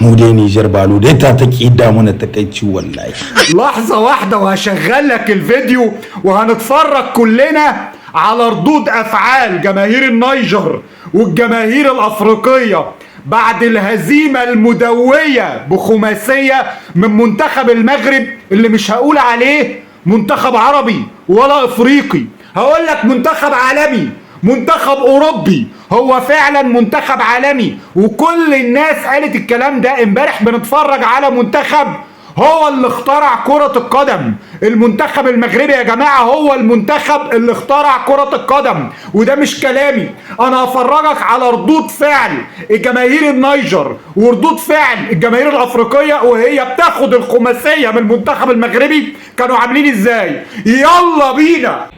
mu dai Niger balo dai ta kida mana takeici wallahi. لحظة واحدة وهشغل لك الفيديو وهنتفرج كلنا على ردود أفعال جماهير النيجر والجماهير الأفريقية بعد الهزيمة المدوية بخماسية من منتخب المغرب اللي مش هقول عليه منتخب عربي ولا افريقي، هقول لك منتخب عالمي، منتخب اوروبي. هو فعلا منتخب عالمي وكل الناس قالت الكلام ده. امبارح بنتفرج على منتخب هو اللي اخترع كرة القدم. المنتخب المغربي يا جماعة هو المنتخب اللي اخترع كرة القدم، وده مش كلامي. انا هفرجك على ردود فعل الجماهير النيجر وردود فعل الجماهير الافريقية وهي بتاخد الخماسية من المنتخب المغربي كانوا عاملين ازاي. يلا بينا.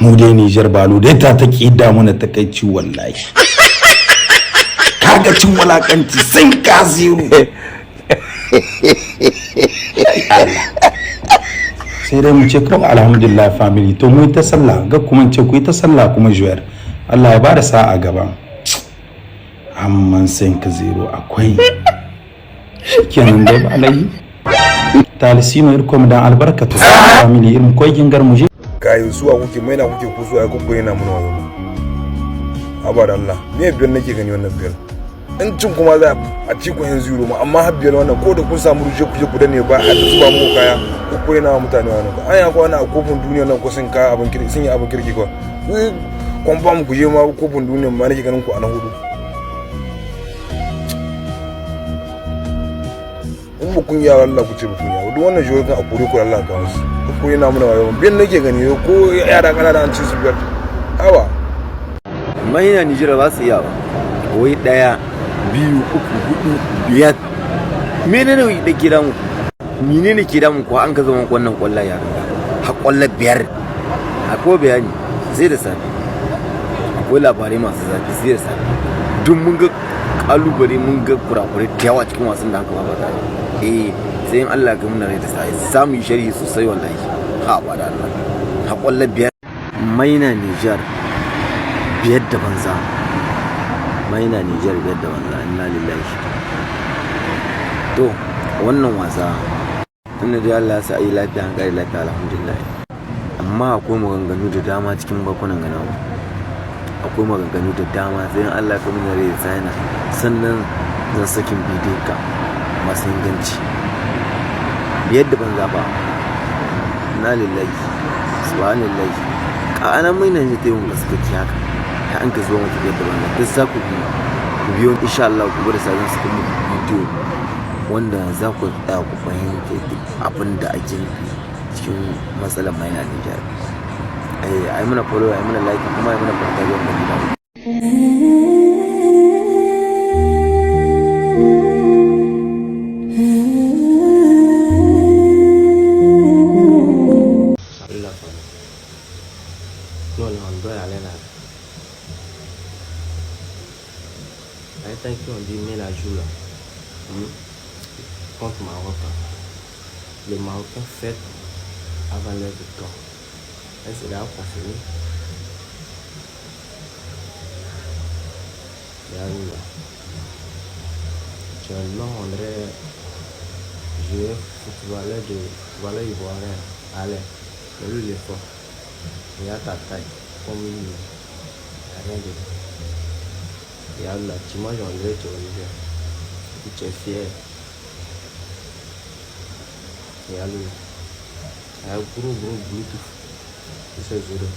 mu dai Niger balo dai ta kida mana takeici wallahi. Kaga cin walakanci sun kaziru. Sai dai mu ce kawai alhamdulillah family to mu ta sallah ga kuma ce ku ta sallah kuma juwar Allah ya bada sa'a gaba. Amman 5-0 akwai kenan dai alai talisino irkom dan albarkatu family irin koyin garmuje kayo zuwa kuke maina kuke ku zuwa ku bayyana mun wayo abada Allah me biyar nake gani wannan biyar in cin kuma za a ci ku yanzu ma amma har biyar wannan ko da kun samu ruje ku dane ba a zuba mu kaya ku bayyana mutane wannan an ya ko ana kofin duniya nan ko sun ka abin kirki sun yi abin kirki ko kun ba mu kuje ma kofin duniya ma nake ganin ku a nan hudu in mu kun ya Allah ku ce mu kun ya duk wannan jiyo kan akure ku Allah ka wasu ko yana muna wayo biyan nake gani ko yara kanana an ci su biyar hawa mai na Nigeria ba su iya ba wai 1 2 3 4 5 menene da kira mu menene kira mu ko an ka zama wannan kwallaye ya ha kwalla 5 akwai bayani sai da safi akwai labarai masu zafi sai da safi duk mun ga kalubale mun ga kurakure da yawa cikin wasan da aka ba sai in Allah ga muna rai da sai samu sharhi sosai wallahi ha ba da Allah ha kwalla 5 maina Niger biyar da banza maina Niger biyar da banza inna lillahi. To wannan wasa tunda da Allah ya sa ai lafiya an kare lafiya alhamdulillah, amma akwai maganganu da dama cikin bakunan ganawa, akwai maganganu da dama sai Allah ka mun rai sai na sannan zan sakin bidiyon ka masu inganci biyar da banza ba inna lillahi subhanallahi ka anan mai nan ta yin gaskiya haka ta an ka zo mata biyar da banza duk za ku biyo insha Allah ku bar sabon su kuma bidiyo wanda za ku tsaya ku fahimta abin da ake nufi cikin matsalar mai na Nijar. Ai muna follow, ai muna like, kuma ai muna fata ga wannan bidiyo. I think on dit mais la joue là contre Maroc. Les Marocains fêtent avant l'heure de temps. Et c'est là qu'on finit. Actuellement, on dirait jouer footballeur ivoirien. Allez, mais lui il est fort. Il a ta taille comme une. Rien de tout. Et Allah, tu manges en vrai, tu es tu es fier. Et Allah, il y a un gros Bluetooth de ce jour.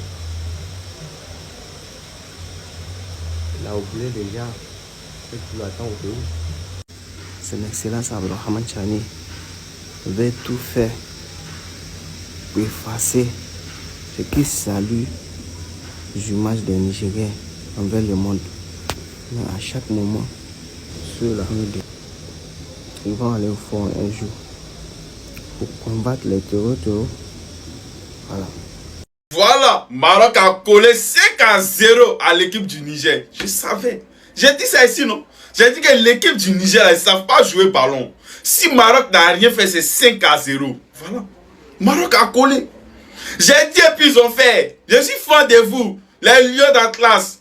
Il a oublié déjà que tu l'attends au pays. Son Excellence Abdelrahman Chani veut tout faire pour effacer ce qui salue l'image des Nigériens envers le monde. Mais à chaque moment, ceux-là, ils vont aller au fond un jour pour combattre les terreaux. Voilà. Voilà, Maroc a collé 5-0 à l'équipe du Niger. Je savais. J'ai dit ça ici, non? J'ai dit que l'équipe du Niger, ils ne savent pas jouer ballon. Si Maroc n'a rien fait, c'est 5-0. Voilà. Maroc a collé. J'ai dit et puis ils ont fait. Je suis fan de vous. Les Lions d'Atlas.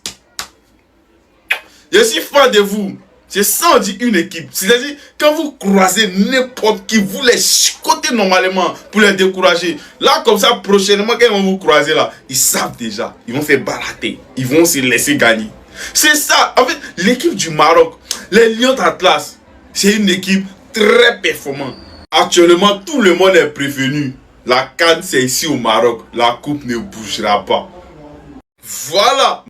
Je suis fan de vous. C'est ça, on dit une équipe. C'est-à-dire, quand vous croisez n'importe qui, vous les chicotez normalement pour les décourager. Là, comme ça, prochainement, quand ils vont vous croiser là, ils savent déjà. Ils vont faire barater. Ils vont se laisser gagner. C'est ça. En fait, l'équipe du Maroc, les Lions d'Atlas, c'est une équipe très performante. Actuellement, tout le monde est prévenu. La CAN, c'est ici au Maroc. La coupe ne bougera pas. Voilà.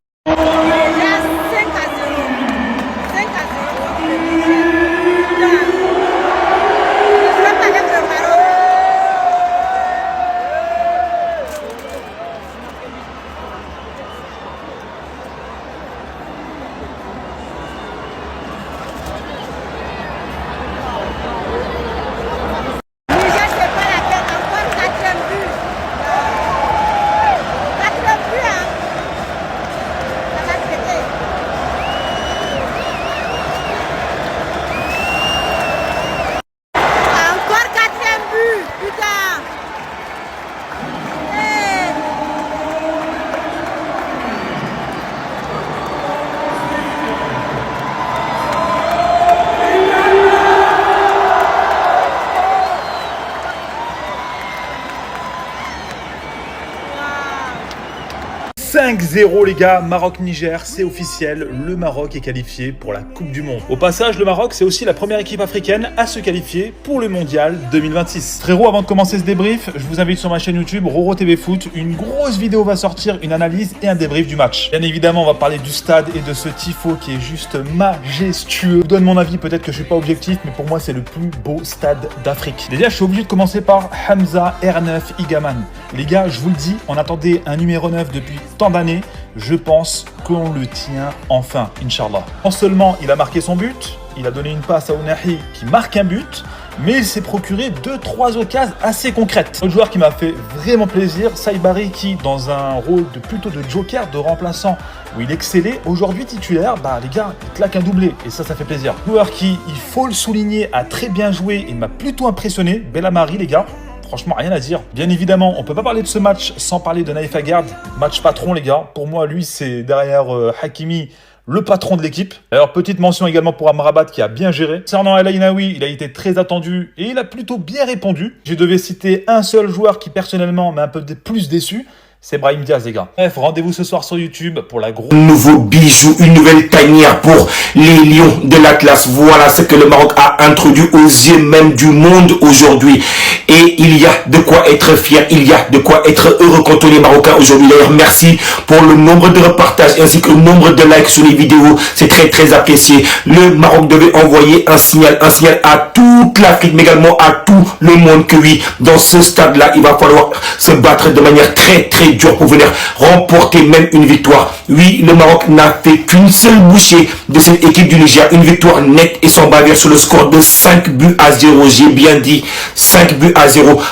« 5-0 les gars, Maroc-Niger, c'est officiel, le Maroc est qualifié pour la Coupe du Monde. Au passage, le Maroc, c'est aussi la première équipe africaine à se qualifier pour le Mondial 2026. Frérot, avant de commencer ce débrief, je vous invite sur ma chaîne YouTube Roro TV Foot. Une grosse vidéo va sortir, une analyse et un débrief du match. Bien évidemment, on va parler du stade et de ce tifo qui est juste majestueux. Je vous donne mon avis, peut-être que je suis pas objectif, mais pour moi, c'est le plus beau stade d'Afrique. Déjà, je suis obligé de commencer par Hamza R9 Igaman. Les gars, je vous le dis, on attendait un numéro 9 depuis tant d'années, je pense qu'on le tient enfin, Inch'Allah. Non seulement il a marqué son but, il a donné une passe à Ounahi qui marque un but, mais il s'est procuré 2-3 occasions assez concrètes. Autre joueur qui m'a fait vraiment plaisir, Saïbari, qui dans un rôle plutôt de joker, de remplaçant, où il excellait, aujourd'hui titulaire, les gars, il claque un doublé, et ça fait plaisir. Joueur qui, il faut le souligner, a très bien joué et m'a plutôt impressionné, Belhamari les gars. Franchement, rien à dire. Bien évidemment, on peut pas parler de ce match sans parler de Naïf Aguerd. Match patron, les gars. Pour moi, lui, c'est derrière Hakimi, le patron de l'équipe. D'ailleurs, petite mention également pour Amrabat qui a bien géré. Concernant El Ainaoui, il a été très attendu et il a plutôt bien répondu. Je devais citer un seul joueur qui, personnellement, m'a un peu plus déçu. C'est Brahim Diaz, les gars. Bref, rendez-vous ce soir sur YouTube pour la grosse... Nouveau bijou, une nouvelle tanière pour les Lions de l'Atlas. Voilà ce que le Maroc a introduit aux yeux même du monde aujourd'hui. Et il y a de quoi être fier, il y a de quoi être heureux quand on est Marocain aujourd'hui. D'ailleurs, merci pour le nombre de repartages ainsi que le nombre de likes sur les vidéos. C'est très apprécié. Le Maroc devait envoyer un signal à toute l'Afrique, mais également à tout le monde que oui, dans ce stade-là, il va falloir se battre de manière très dur pour venir remporter même une victoire. Oui, le Maroc n'a fait qu'une seule bouchée de cette équipe du Niger. Une victoire nette et sans bavure sur le score de 5-0. J'ai bien dit 5-0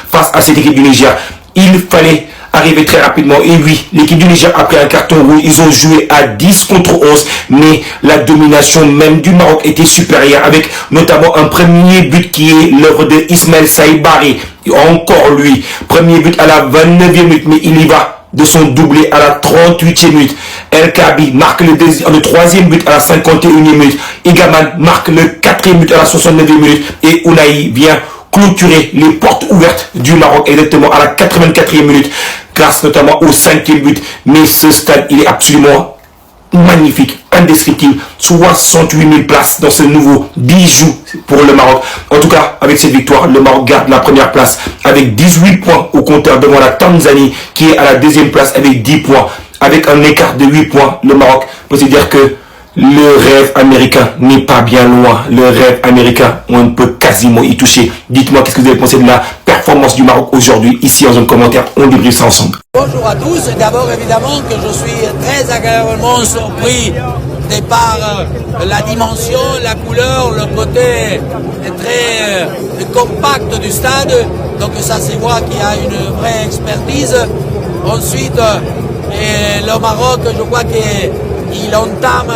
face à cette équipe du Niger. Il fallait arriver très rapidement. Et oui, l'équipe du Niger, après un carton rouge, ils ont joué à 10 contre 11. Mais la domination même du Maroc était supérieure, avec notamment un premier but qui est l'œuvre de Ismaël Saïbari. Encore lui. Premier but à la 29e minute, mais il y va de son doublé à la 38e minute. El Kabi marque le troisième but à la 51e minute. Igaman marque le 4e but à la 69e minute. Et Ounahi vient clôturer les portes ouvertes du Maroc exactement à la 84e minute, grâce notamment au 5e but. Mais ce stade, il est absolument magnifique, indescriptible. 68 000 places dans ce nouveau bijou pour le Maroc. En tout cas, avec cette victoire, le Maroc garde la première place avec 18 points au compteur devant la Tanzanie qui est à la deuxième place avec 10 points. Avec un écart de 8 points, le Maroc peut se dire que le rêve américain n'est pas bien loin. Le rêve américain, on peut quasiment y toucher. Dites-moi qu'est-ce que vous avez pensé de la performance du Maroc aujourd'hui. Ici en zone commentaire, on débriefe ça ensemble. Bonjour à tous. D'abord, évidemment, que je suis très agréablement surpris de par la dimension, la couleur, le côté très compact du stade. Donc ça se voit qu'il y a une vraie expertise. Ensuite, le Maroc, je crois que il entame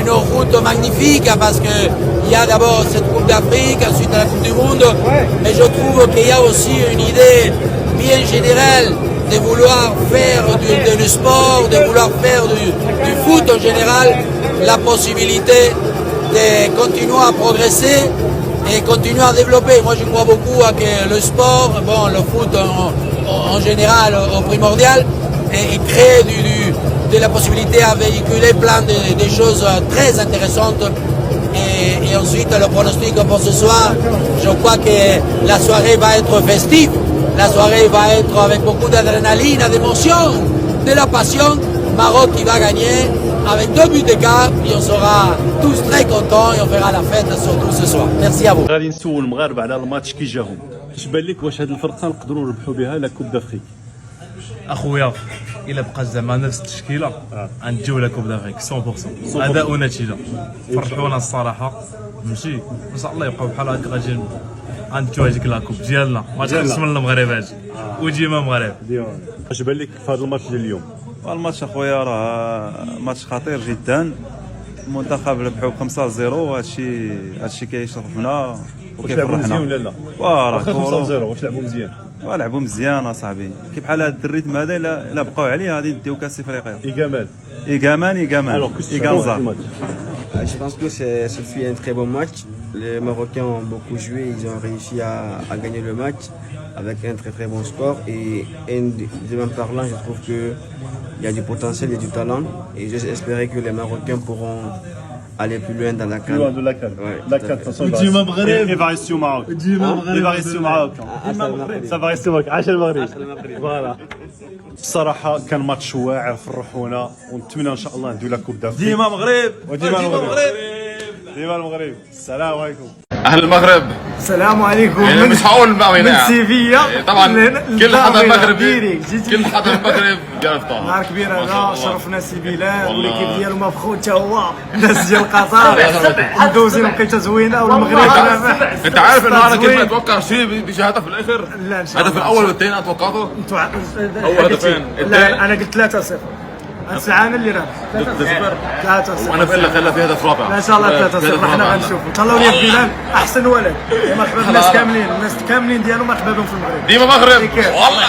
une route magnifique parce qu'il y a d'abord cette Coupe d'Afrique, ensuite la Coupe du Monde. Mais je trouve qu'il y a aussi une idée bien générale de vouloir faire du sport, de vouloir faire du foot en général, la possibilité de continuer à progresser et continuer à développer. Moi je crois beaucoup à que le sport, bon le foot en général, au primordial, et crée de la possibilité à véhiculer plein de choses très intéressantes. Et ensuite le pronostic pour ce soir, je crois que la soirée va être festive. La soirée va être avec beaucoup d'adrénaline, d'émotion, de la passion. Maroc qui va gagner avec 2 buts d'écart et on sera tous très contents et on fera la fête surtout ce soir. Merci à vous. غادي نسول المغاربه على الماتش كي جاهم، اش بان لك واش هاد الفرقه نقدروا نربحوا بها لا كوب دافريك؟ اخويا الا بقى زعما نفس التشكيله غنجيو لا كوب دافريك 100%. اداء ونتيجه فرحونا الصراحه، ماشي ان شاء الله يبقاو بحال هكا غادي غنجيو هذيك لا كوب ديالنا، ما تخلصش من المغرب هادي وديما مغرب. اش بان لك في هذا الماتش ديال اليوم؟ الماتش اخويا راه ماتش خطير جدا. المنتخب ربحوا 5-0 وهادشي كيشرفنا وكيفرحنا. مزيان ولا لا؟ راه 5-0 واش لعبوا مزيان؟ لعبوا مزيان اصاحبي، كي بحال هاد الريتم هذا الا بقاو عليه غادي نديو كاس افريقيا. ايغامان Je pense que ce fut un très bon match. Les Marocains ont beaucoup joué, ils ont réussi à gagner le match avec un très très bon score. Et de même parlant, je trouve qu'il y a du potentiel, il y a du talent. Et j'espère espérer que les Marocains pourront aller plus loin dans la CAN. Plus loin de la CAN. Ouais, la CAN, il va rester au Maroc. Il va rester au Maroc. Ça va rester au Maroc. عاش المغرب. Voilà. الصراحة كان ماتش واعر فرحونا ونتمنى ان شاء الله نديو لا كوب دافريك. ديما مغرب. ديما المغرب. السلام عليكم. اهل المغرب. السلام عليكم. مش هقول بقى من سيفيا. طبعا كل حدا مغربي، كل حدا المغرب بيعرف طه. نهار كبير هذا، شرفنا سيفيلان والليكيب ديالو مفخو حتى هو، الناس ديال قطر ندوزين لقيتها زوينه والمغرب رابح. انت عارف انه انا كنت اتوقع شيء بيجي هدف في الاخر؟ لا ان شاء الله. الهدف الاول والثاني اتوقعته؟ هو هدفين. لا انا قلت 3-0. السعانه اللي راه 3-0 وانا بقول لك هلا في هدف رابع. لا ان شاء الله 3-0 احنا غنشوفوا. طلعوا لي بلال احسن ولد. مرحبا بالناس كاملين، الناس كاملين ديالو مرحبا بهم في المغرب. ديما مغرب والله.